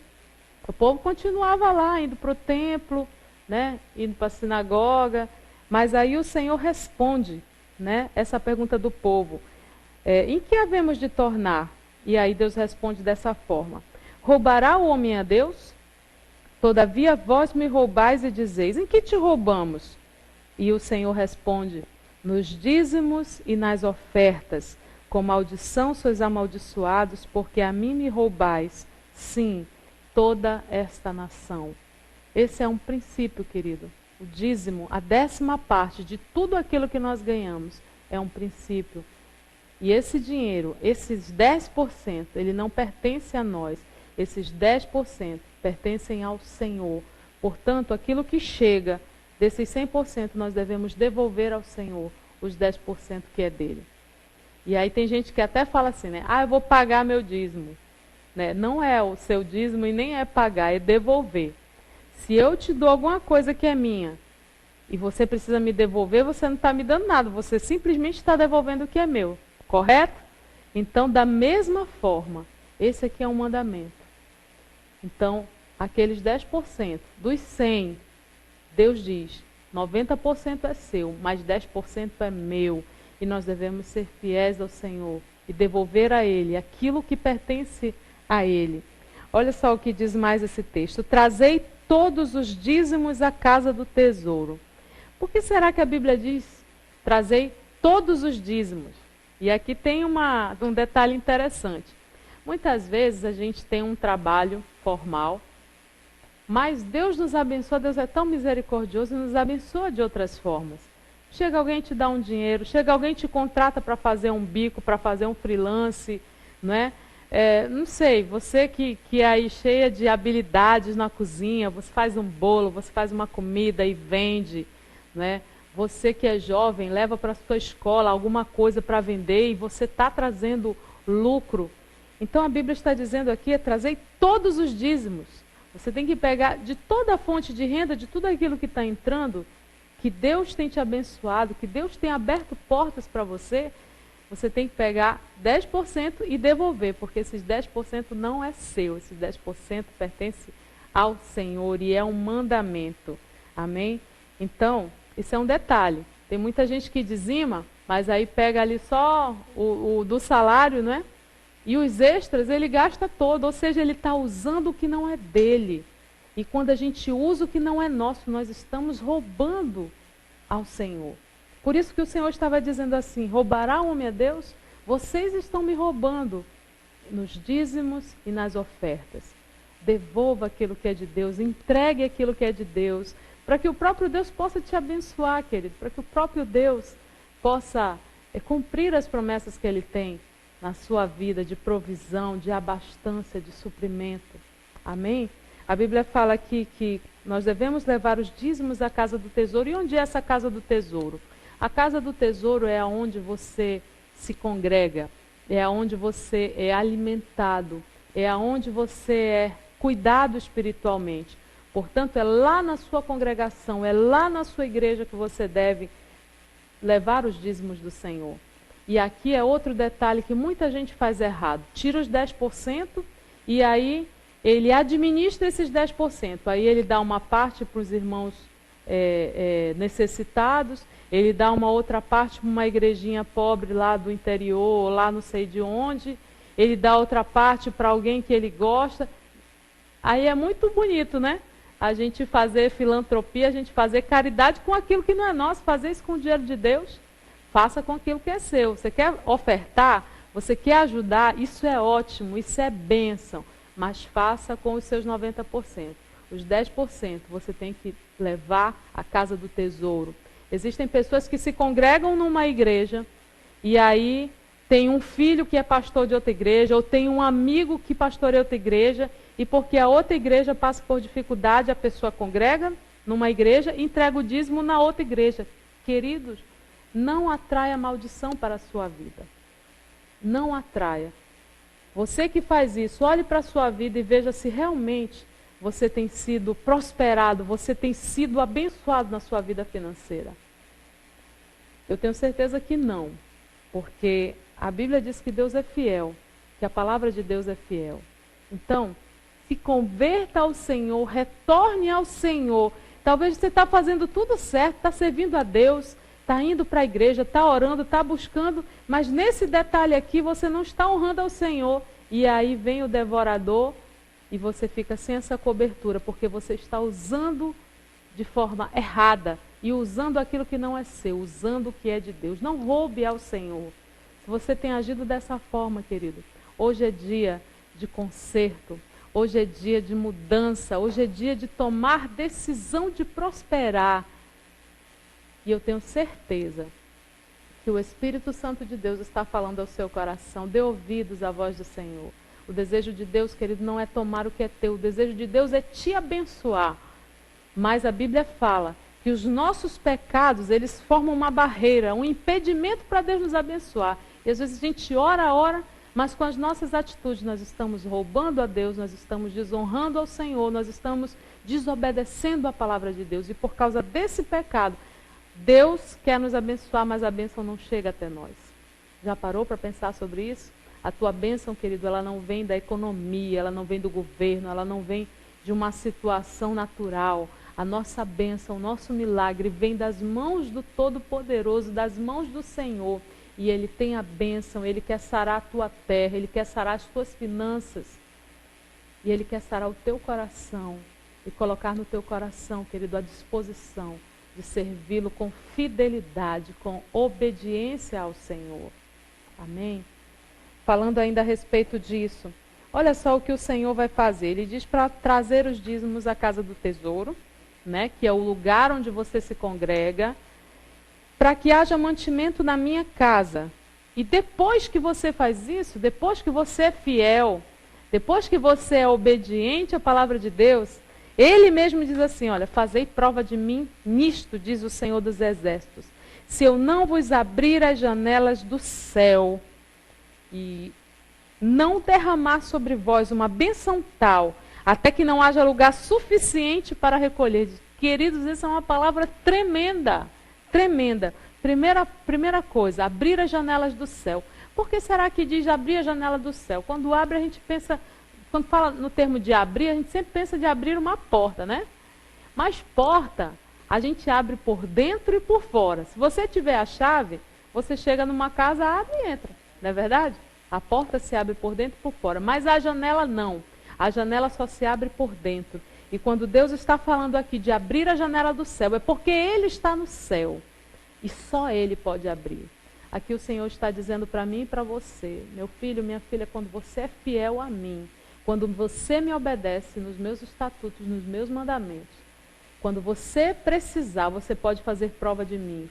O povo continuava lá, indo para o templo, né, indo para a sinagoga, mas aí o Senhor responde, né, essa pergunta do povo. Em que havemos de tornar? E aí Deus responde dessa forma. Roubará o homem a Deus? Todavia vós me roubais e dizeis, em que te roubamos? E o Senhor responde, nos dízimos e nas ofertas, com maldição sois amaldiçoados, porque a mim me roubais, sim, toda esta nação. Esse é um princípio, querido. O dízimo, a 10ª parte de tudo aquilo que nós ganhamos, é um princípio. E esse dinheiro, esses 10%, ele não pertence a nós. Esses 10% pertencem ao Senhor. Portanto, aquilo que chega desses 100%, nós devemos devolver ao Senhor os 10% que é dele. E aí tem gente que até fala assim, né? Eu vou pagar meu dízimo. Né? Não é o seu dízimo e nem é pagar, é devolver. Se eu te dou alguma coisa que é minha e você precisa me devolver, você não está me dando nada. Você simplesmente está devolvendo o que é meu. Correto? Então, da mesma forma, esse aqui é um mandamento. Então, aqueles 10% dos 100, Deus diz, 90% é seu, mas 10% é meu. E nós devemos ser fiéis ao Senhor e devolver a Ele aquilo que pertence a Ele. Olha só o que diz mais esse texto. Trazei todos os dízimos à casa do tesouro. Por que será que a Bíblia diz, trazei todos os dízimos? E aqui tem um detalhe interessante. Muitas vezes a gente tem um trabalho formal, mas Deus nos abençoa, Deus é tão misericordioso e nos abençoa de outras formas. Chega alguém e te dá um dinheiro, chega alguém e te contrata para fazer um bico, para fazer um freelance, não é? Não sei, você que é aí cheia de habilidades na cozinha, você faz um bolo, você faz uma comida e vende, não é? Você que é jovem, leva para a sua escola alguma coisa para vender e você está trazendo lucro. Então a Bíblia está dizendo aqui, trazer todos os dízimos. Você tem que pegar de toda a fonte de renda, de tudo aquilo que está entrando, que Deus tem te abençoado, que Deus tem aberto portas para você, você tem que pegar 10% e devolver, porque esses 10% não é seu, esses 10% pertence ao Senhor e é um mandamento. Amém? Então, isso é um detalhe. Tem muita gente que dizima, mas aí pega ali só o do salário, não é? E os extras ele gasta todo, ou seja, ele está usando o que não é dele. E quando a gente usa o que não é nosso, nós estamos roubando ao Senhor. Por isso que o Senhor estava dizendo assim, roubará o homem a Deus? Vocês estão me roubando nos dízimos e nas ofertas. Devolva aquilo que é de Deus, entregue aquilo que é de Deus, para que o próprio Deus possa te abençoar, querido, para que o próprio Deus possa cumprir as promessas que Ele tem na sua vida de provisão, de abastança, de suprimento. Amém? A Bíblia fala aqui que nós devemos levar os dízimos à casa do tesouro. E onde é essa casa do tesouro? A casa do tesouro é onde você se congrega, é onde você é alimentado, é onde você é cuidado espiritualmente. Portanto, é lá na sua congregação, é lá na sua igreja que você deve levar os dízimos do Senhor. E aqui é outro detalhe que muita gente faz errado. Tira os 10% e aí ele administra esses 10%. Aí ele dá uma parte para os irmãos necessitados, ele dá uma outra parte para uma igrejinha pobre lá do interior, lá não sei de onde, ele dá outra parte para alguém que ele gosta. Aí é muito bonito, né? A gente fazer filantropia, a gente fazer caridade com aquilo que não é nosso, fazer isso com o dinheiro de Deus. Faça com aquilo que é seu. Você quer ofertar, você quer ajudar, isso é ótimo, isso é bênção. Mas faça com os seus 90%. Os 10% você tem que levar à casa do tesouro. Existem pessoas que se congregam numa igreja e aí tem um filho que é pastor de outra igreja, ou tem um amigo que pastoreia outra igreja, e porque a outra igreja passa por dificuldade, a pessoa congrega numa igreja e entrega o dízimo na outra igreja. Queridos, não atraia maldição para a sua vida. Não atraia. Você que faz isso, olhe para a sua vida e veja se realmente você tem sido prosperado, você tem sido abençoado na sua vida financeira. Eu tenho certeza que não, porque A Bíblia diz que Deus é fiel, que a palavra de Deus é fiel. Então, se converta ao Senhor, retorne ao Senhor. Talvez você está fazendo tudo certo, está servindo a Deus, está indo para a igreja, está orando, está buscando, mas nesse detalhe aqui você não está honrando ao Senhor. E aí vem o devorador e você fica sem essa cobertura, porque você está usando de forma errada e usando aquilo que não é seu, usando o que é de Deus. Não roube ao Senhor. Se você tem agido dessa forma, querido, hoje é dia de conserto, hoje é dia de mudança, hoje é dia de tomar decisão de prosperar. E eu tenho certeza que o Espírito Santo de Deus está falando ao seu coração. Dê ouvidos à voz do Senhor. O desejo de Deus, querido, não é tomar o que é teu. O desejo de Deus é te abençoar. Mas a Bíblia fala que os nossos pecados, eles formam uma barreira, um impedimento para Deus nos abençoar. E às vezes a gente ora, mas com as nossas atitudes nós estamos roubando a Deus, nós estamos desonrando ao Senhor, nós estamos desobedecendo a palavra de Deus. E por causa desse pecado, Deus quer nos abençoar, mas a bênção não chega até nós. Já parou para pensar sobre isso? A tua bênção, querido, ela não vem da economia, ela não vem do governo, ela não vem de uma situação natural. A nossa bênção, o nosso milagre vem das mãos do Todo-Poderoso, das mãos do Senhor. E Ele tem a bênção, Ele quer sarar a tua terra, Ele quer sarar as tuas finanças. E Ele quer sarar o teu coração e colocar no teu coração, querido, a disposição de servi-lo com fidelidade, com obediência ao Senhor. Amém? Falando ainda a respeito disso, olha só o que o Senhor vai fazer. Ele diz para trazer os dízimos à casa do tesouro, né, que é o lugar onde você se congrega, para que haja mantimento na minha casa. E depois que você faz isso, depois que você é fiel, depois que você é obediente à palavra de Deus, Ele mesmo diz assim, olha, fazei prova de mim nisto, diz o Senhor dos Exércitos, se eu não vos abrir as janelas do céu e não derramar sobre vós uma bênção tal, até que não haja lugar suficiente para recolher. Queridos, essa é uma palavra tremenda, tremenda. Primeira coisa, abrir as janelas do céu. Por que será que diz abrir a janela do céu? Quando abre, a gente pensa, quando fala no termo de abrir, a gente sempre pensa de abrir uma porta, né? Mas porta, a gente abre por dentro e por fora. Se você tiver a chave, você chega numa casa, abre e entra, não é verdade? A porta se abre por dentro e por fora, mas a janela não. A janela só se abre por dentro. E quando Deus está falando aqui de abrir a janela do céu, é porque Ele está no céu. E só Ele pode abrir. Aqui o Senhor está dizendo para mim e para você, meu filho, minha filha, quando você é fiel a mim, quando você me obedece nos meus estatutos, nos meus mandamentos, quando você precisar, você pode fazer prova de mim.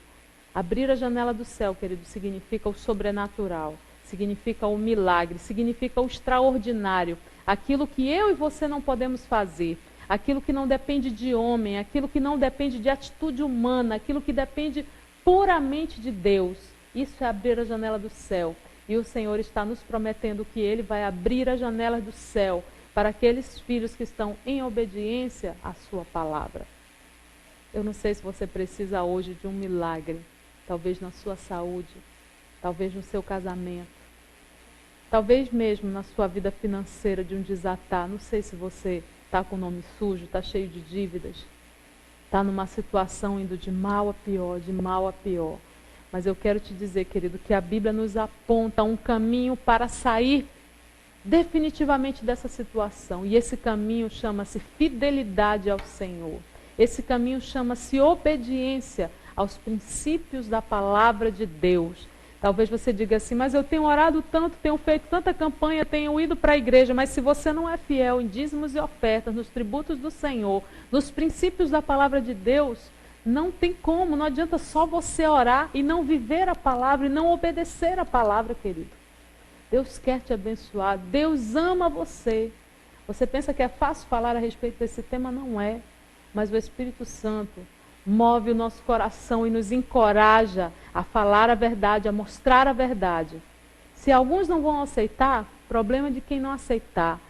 Abrir a janela do céu, querido, significa o sobrenatural, significa o milagre, significa o extraordinário, aquilo que eu e você não podemos fazer, aquilo que não depende de homem, aquilo que não depende de atitude humana, aquilo que depende puramente de Deus. Isso é abrir a janela do céu. E o Senhor está nos prometendo que Ele vai abrir as janelas do céu para aqueles filhos que estão em obediência à sua palavra. Eu não sei se você precisa hoje de um milagre, talvez na sua saúde, talvez no seu casamento, talvez mesmo na sua vida financeira de um desatar. Não sei se você está com o nome sujo, está cheio de dívidas, está numa situação indo de mal a pior, de mal a pior. Mas eu quero te dizer, querido, que a Bíblia nos aponta um caminho para sair definitivamente dessa situação. E esse caminho chama-se fidelidade ao Senhor. Esse caminho chama-se obediência aos princípios da palavra de Deus. Talvez você diga assim, mas eu tenho orado tanto, tenho feito tanta campanha, tenho ido para a igreja, mas se você não é fiel em dízimos e ofertas, nos tributos do Senhor, nos princípios da palavra de Deus, não tem como, não adianta só você orar e não viver a palavra e não obedecer a palavra, querido. Deus quer te abençoar, Deus ama você. Você pensa que é fácil falar a respeito desse tema? Não é. Mas o Espírito Santo move o nosso coração e nos encoraja a falar a verdade, a mostrar a verdade. Se alguns não vão aceitar, problema de quem não aceitar.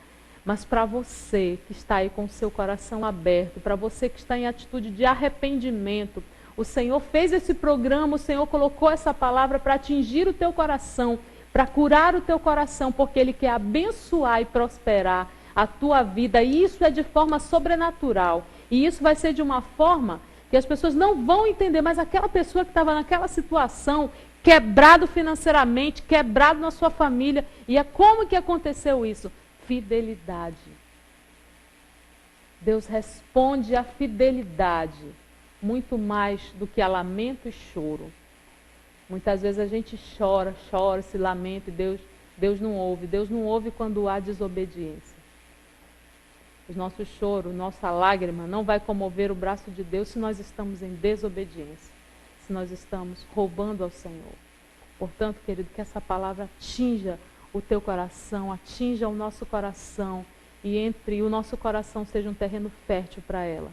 Mas para você que está aí com o seu coração aberto, para você que está em atitude de arrependimento, o Senhor fez esse programa, o Senhor colocou essa palavra para atingir o teu coração, para curar o teu coração, porque Ele quer abençoar e prosperar a tua vida. E isso é de forma sobrenatural. E isso vai ser de uma forma que as pessoas não vão entender, mas aquela pessoa que estava naquela situação, quebrado financeiramente, quebrado na sua família. E é como que aconteceu isso? Fidelidade. Deus responde à fidelidade muito mais do que a lamento e choro. Muitas vezes a gente chora, se lamenta e Deus não ouve. Deus não ouve quando há desobediência. O nosso choro, nossa lágrima não vai comover o braço de Deus se nós estamos em desobediência, se nós estamos roubando ao Senhor. Portanto, querido, que essa palavra atinja o teu coração, atinja o nosso coração e o nosso coração seja um terreno fértil para ela.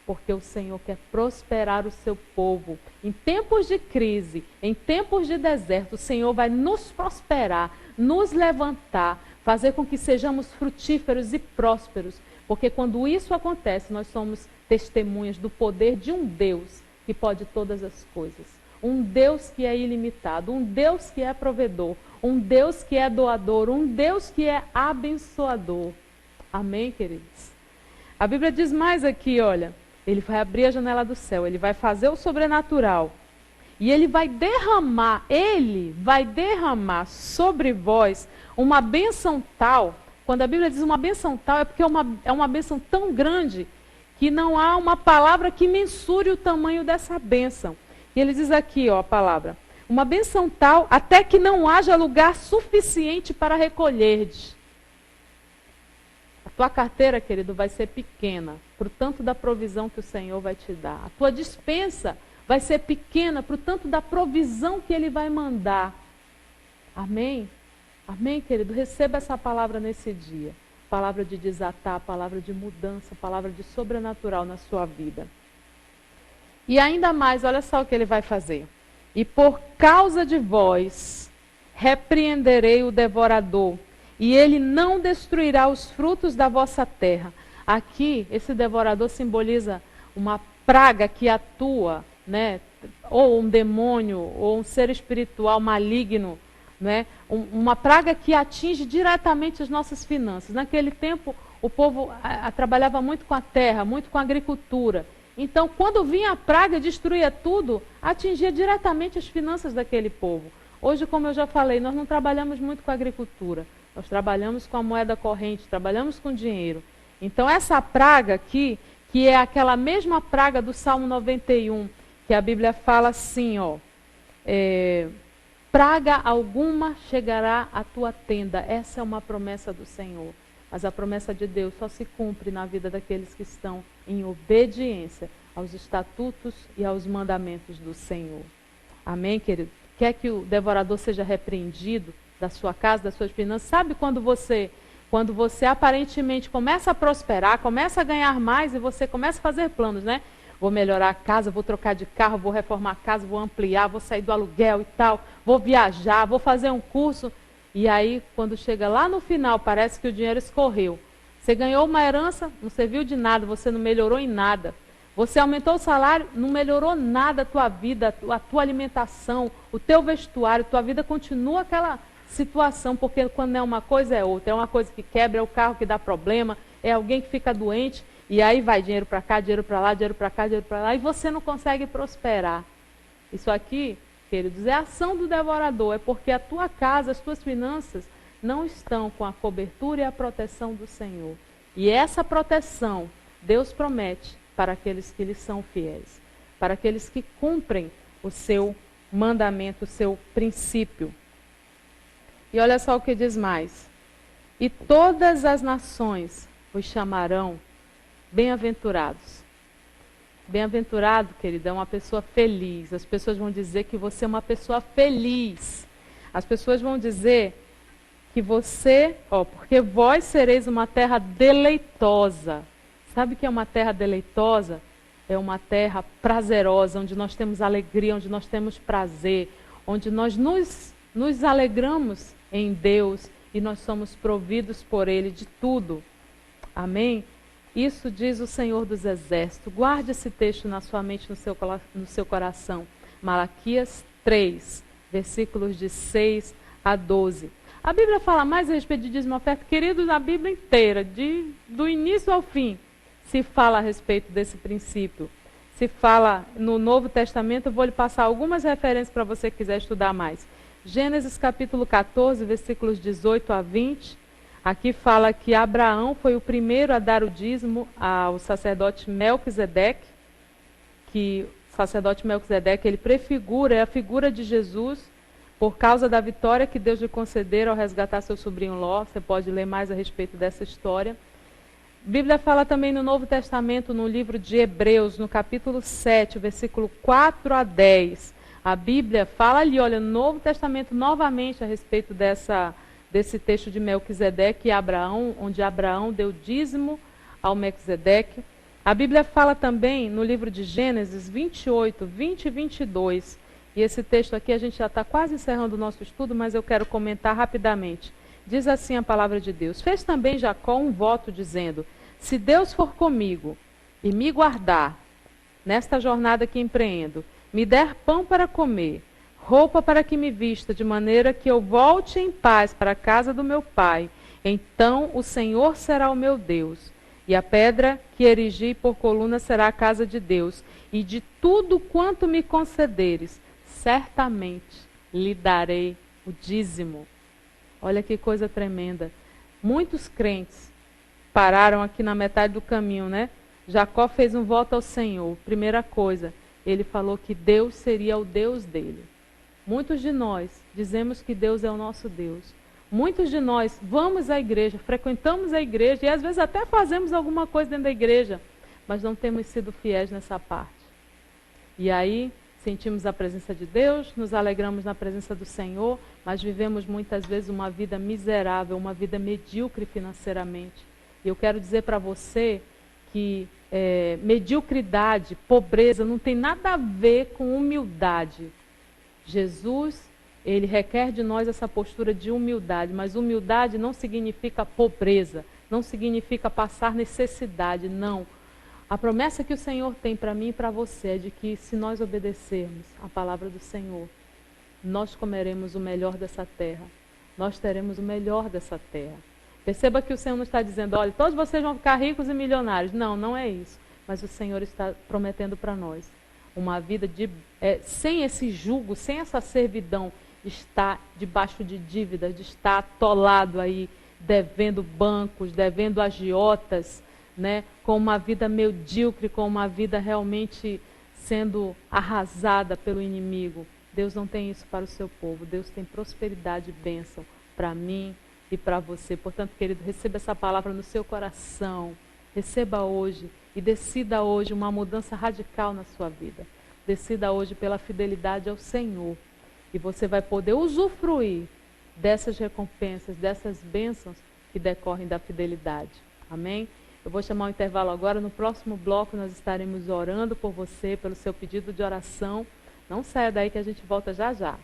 Porque o Senhor quer prosperar o seu povo. Em tempos de crise, em tempos de deserto, o Senhor vai nos prosperar, nos levantar, fazer com que sejamos frutíferos e prósperos. Porque quando isso acontece, nós somos testemunhas do poder de um Deus que pode todas as coisas. Um Deus que é ilimitado, um Deus que é provedor, um Deus que é doador, um Deus que é abençoador. Amém, queridos? A Bíblia diz mais aqui, olha, Ele vai abrir a janela do céu, Ele vai fazer o sobrenatural. E Ele vai derramar sobre vós uma bênção tal. Quando a Bíblia diz uma bênção tal, é porque é uma bênção tão grande que não há uma palavra que mensure o tamanho dessa bênção. E Ele diz aqui, ó, a palavra, uma bênção tal até que não haja lugar suficiente para recolherdes. A tua carteira, querido, vai ser pequena, por tanto da provisão que o Senhor vai te dar. A tua despensa vai ser pequena, por tanto da provisão que Ele vai mandar. Amém? Amém, querido? Receba essa palavra nesse dia. Palavra de desatar, palavra de mudança, palavra de sobrenatural na sua vida. E ainda mais, olha só o que Ele vai fazer. E por causa de vós, repreenderei o devorador, e ele não destruirá os frutos da vossa terra. Aqui, esse devorador simboliza uma praga que atua, né? Ou um demônio, ou um ser espiritual maligno, né? Uma praga que atinge diretamente as nossas finanças. Naquele tempo, o povo trabalhava muito com a terra, muito com a agricultura. Então, quando vinha a praga, destruía tudo, atingia diretamente as finanças daquele povo. Hoje, como eu já falei, nós não trabalhamos muito com a agricultura. Nós trabalhamos com a moeda corrente, trabalhamos com dinheiro. Então, essa praga aqui, que é aquela mesma praga do Salmo 91, que a Bíblia fala assim, ó, praga alguma chegará à tua tenda. Essa é uma promessa do Senhor. Mas a promessa de Deus só se cumpre na vida daqueles que estão em obediência aos estatutos e aos mandamentos do Senhor. Amém, querido? Quer que o devorador seja repreendido da sua casa, das suas finanças? Sabe quando você aparentemente começa a prosperar, começa a ganhar mais e você começa a fazer planos, né? Vou melhorar a casa, vou trocar de carro, vou reformar a casa, vou ampliar, vou sair do aluguel e tal, vou viajar, vou fazer um curso. E aí, quando chega lá no final, parece que o dinheiro escorreu. Você ganhou uma herança, não serviu de nada, você não melhorou em nada. Você aumentou o salário, não melhorou nada a tua vida, a tua alimentação, o teu vestuário, tua vida continua aquela situação, porque quando é uma coisa é outra. É uma coisa que quebra, é o carro que dá problema, é alguém que fica doente, e aí vai dinheiro para cá, dinheiro para lá, dinheiro para cá, dinheiro para lá, e você não consegue prosperar. Isso aqui, queridos, é a ação do devorador, é porque a tua casa, as tuas finanças não estão com a cobertura e a proteção do Senhor. E essa proteção, Deus promete para aqueles que lhe são fiéis, para aqueles que cumprem o seu mandamento, o seu princípio. E olha só o que diz mais. E todas as nações os chamarão bem-aventurados. Bem-aventurado, querida, é uma pessoa feliz. As pessoas vão dizer que você é uma pessoa feliz. As pessoas vão dizer que você, porque vós sereis uma terra deleitosa. Sabe o que é uma terra deleitosa? É uma terra prazerosa, onde nós temos alegria, onde nós temos prazer, onde nós nos alegramos em Deus e nós somos providos por Ele de tudo. Amém? Isso diz o Senhor dos Exércitos. Guarde esse texto na sua mente, no seu coração. Malaquias 3, versículos de 6 a 12. A Bíblia fala mais a respeito de dízimo e oferta, querido, na Bíblia inteira, do início ao fim, se fala a respeito desse princípio. Se fala no Novo Testamento, eu vou lhe passar algumas referências para você que quiser estudar mais. Gênesis capítulo 14, versículos 18 a 20. Aqui fala que Abraão foi o primeiro a dar o dízimo ao sacerdote Melquisedeque, que o sacerdote Melquisedeque, ele prefigura, é a figura de Jesus, por causa da vitória que Deus lhe concedera ao resgatar seu sobrinho Ló. Você pode ler mais a respeito dessa história. A Bíblia fala também no Novo Testamento, no livro de Hebreus, no capítulo 7, versículo 4 a 10. A Bíblia fala ali, olha, no Novo Testamento, novamente, a respeito desse texto de Melquisedeque e Abraão, onde Abraão deu dízimo ao Melquisedeque. A Bíblia fala também no livro de Gênesis 28, 20 e 22. E esse texto aqui, a gente já está quase encerrando o nosso estudo, mas eu quero comentar rapidamente. Diz assim a palavra de Deus: fez também Jacó um voto dizendo: se Deus for comigo e me guardar nesta jornada que empreendo, me der pão para comer, roupa para que me vista, de maneira que eu volte em paz para a casa do meu pai, então o Senhor será o meu Deus, e a pedra que erigi por coluna será a casa de Deus, e de tudo quanto me concederes, certamente lhe darei o dízimo. Olha que coisa tremenda. Muitos crentes pararam aqui na metade do caminho, né? Jacó fez um voto ao Senhor. Primeira coisa, ele falou que Deus seria o Deus dele. Muitos de nós dizemos que Deus é o nosso Deus. Muitos de nós vamos à igreja, frequentamos a igreja e às vezes até fazemos alguma coisa dentro da igreja, mas não temos sido fiéis nessa parte. E aí sentimos a presença de Deus, nos alegramos na presença do Senhor, mas vivemos muitas vezes uma vida miserável, uma vida medíocre financeiramente. E eu quero dizer para você que mediocridade, pobreza, não tem nada a ver com humildade. Jesus, ele requer de nós essa postura de humildade, mas humildade não significa pobreza, não significa passar necessidade, não. A promessa que o Senhor tem para mim e para você é de que se nós obedecermos a palavra do Senhor, nós comeremos o melhor dessa terra. Nós teremos o melhor dessa terra. Perceba que o Senhor não está dizendo, olha, todos vocês vão ficar ricos e milionários. Não, não é isso. Mas o Senhor está prometendo para nós uma vida sem esse jugo, sem essa servidão, de estar debaixo de dívidas, de estar atolado aí, devendo bancos, devendo agiotas, né, com uma vida medíocre, com uma vida realmente sendo arrasada pelo inimigo. Deus não tem isso para o seu povo. Deus tem prosperidade e bênção para mim e para você. Portanto, querido, receba essa palavra no seu coração. Receba hoje e decida hoje uma mudança radical na sua vida. Decida hoje pela fidelidade ao Senhor. E você vai poder usufruir dessas recompensas, dessas bênçãos que decorrem da fidelidade. Amém? Eu vou chamar o intervalo agora. No próximo bloco nós estaremos orando por você, pelo seu pedido de oração. Não saia daí que a gente volta já já.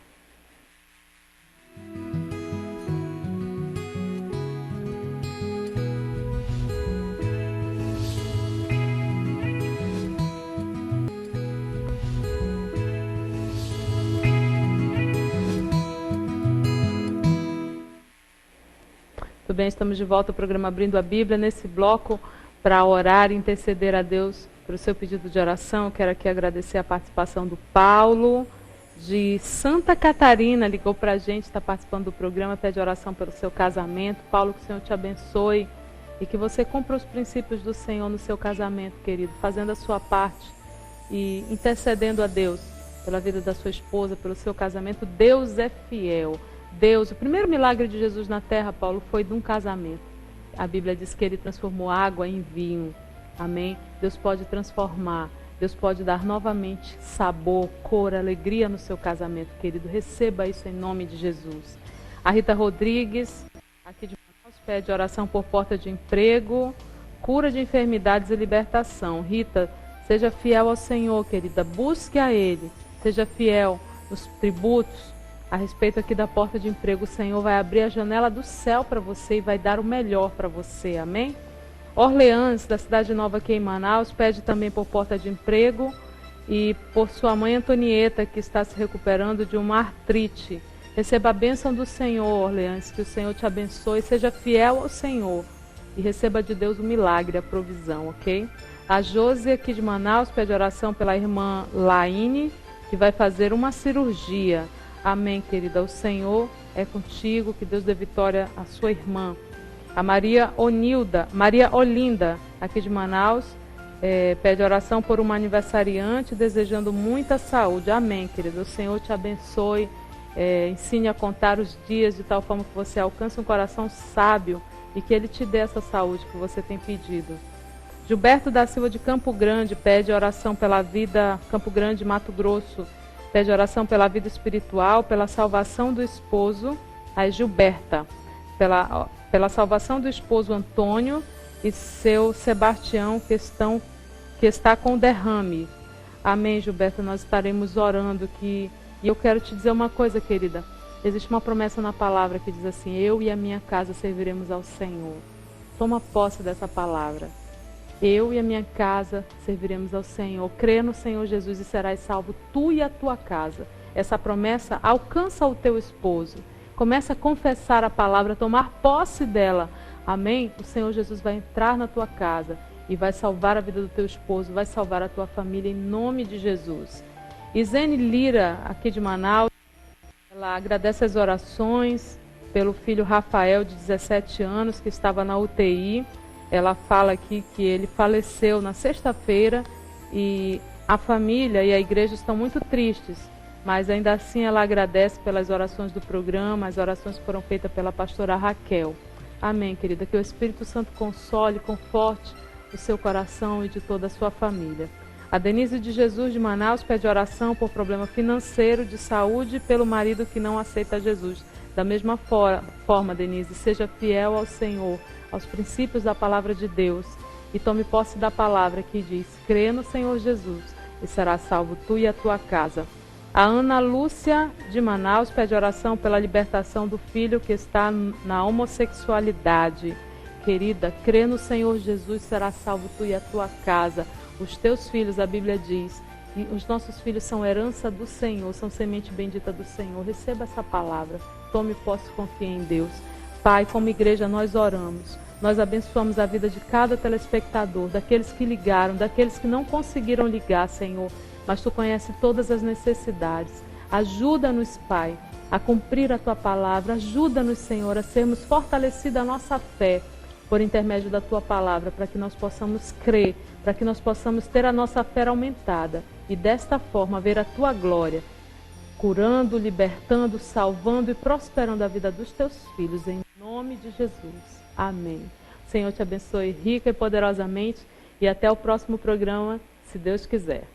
Tudo bem, estamos de volta ao programa Abrindo a Bíblia. Nesse bloco, para orar e interceder a Deus pelo seu pedido de oração, eu quero aqui agradecer a participação do Paulo, de Santa Catarina, ligou para a gente, está participando do programa, pede oração pelo seu casamento. Paulo, que o Senhor te abençoe e que você cumpra os princípios do Senhor no seu casamento, querido, fazendo a sua parte e intercedendo a Deus pela vida da sua esposa, pelo seu casamento. Deus é fiel. Deus, o primeiro milagre de Jesus na terra, Paulo, foi de um casamento. A Bíblia diz que ele transformou água em vinho. Amém? Deus pode transformar, Deus pode dar novamente sabor, cor, alegria no seu casamento, querido. Receba isso em nome de Jesus. A Rita Rodrigues, aqui de Manaus, pede oração por porta de emprego, cura de enfermidades e libertação. Rita, seja fiel ao Senhor, querida. Busque a Ele. Seja fiel nos tributos. A respeito aqui da porta de emprego, o Senhor vai abrir a janela do céu para você e vai dar o melhor para você, amém? Orleans, da Cidade Nova aqui em Manaus, pede também por porta de emprego e por sua mãe Antonieta, que está se recuperando de uma artrite. Receba a bênção do Senhor, Orleans, que o Senhor te abençoe, seja fiel ao Senhor e receba de Deus o milagre, a provisão, ok? A Josi aqui de Manaus pede oração pela irmã Laine, que vai fazer uma cirurgia. Amém, querida. O Senhor é contigo, que Deus dê vitória à sua irmã. A Maria Olinda, aqui de Manaus, pede oração por uma aniversariante, desejando muita saúde. Amém, querida. O Senhor te abençoe, ensine a contar os dias de tal forma que você alcance um coração sábio e que Ele te dê essa saúde que você tem pedido. Gilberto da Silva de Campo Grande pede oração pela vida, Campo Grande, Mato Grosso, pede oração pela vida espiritual, pela salvação do esposo, a Gilberta, pela salvação do esposo Antônio e seu Sebastião, que está com derrame. Amém, Gilberta, nós estaremos orando e eu quero te dizer uma coisa, querida. Existe uma promessa na palavra que diz assim: eu e a minha casa serviremos ao Senhor. Toma posse dessa palavra. Eu e a minha casa serviremos ao Senhor. Crê no Senhor Jesus e serás salvo, tu e a tua casa. Essa promessa alcança o teu esposo. Começa a confessar a palavra, tomar posse dela. Amém? O Senhor Jesus vai entrar na tua casa e vai salvar a vida do teu esposo, vai salvar a tua família em nome de Jesus. Isene Lira, aqui de Manaus, ela agradece as orações pelo filho Rafael, de 17 anos, que estava na UTI. Ela fala aqui que ele faleceu na sexta-feira e a família e a igreja estão muito tristes, mas ainda assim ela agradece pelas orações do programa, as orações que foram feitas pela pastora Raquel. Amém, querida, que o Espírito Santo console, conforte o seu coração e de toda a sua família. A Denise de Jesus de Manaus pede oração por problema financeiro, de saúde, pelo marido que não aceita Jesus. Da mesma forma, Denise, seja fiel ao Senhor, aos princípios da palavra de Deus e tome posse da palavra que diz: crê no Senhor Jesus e será salvo tu e a tua casa. A Ana Lúcia de Manaus pede oração pela libertação do filho que está na homossexualidade. Querida, crê no Senhor Jesus, será salvo tu e a tua casa. Os teus filhos, a Bíblia diz, e os nossos filhos são herança do Senhor, são semente bendita do Senhor. Receba essa palavra, tome posse e confie em Deus. Pai, como igreja nós oramos, nós abençoamos a vida de cada telespectador, daqueles que ligaram, daqueles que não conseguiram ligar, Senhor, mas Tu conheces todas as necessidades. Ajuda-nos, Pai, a cumprir a Tua palavra, ajuda-nos, Senhor, a sermos fortalecidos a nossa fé por intermédio da Tua palavra, para que nós possamos crer, para que nós possamos ter a nossa fé aumentada e desta forma ver a Tua glória, curando, libertando, salvando e prosperando a vida dos Teus filhos, em nome de Jesus. Amém. O Senhor te abençoe rica e poderosamente e até o próximo programa, se Deus quiser.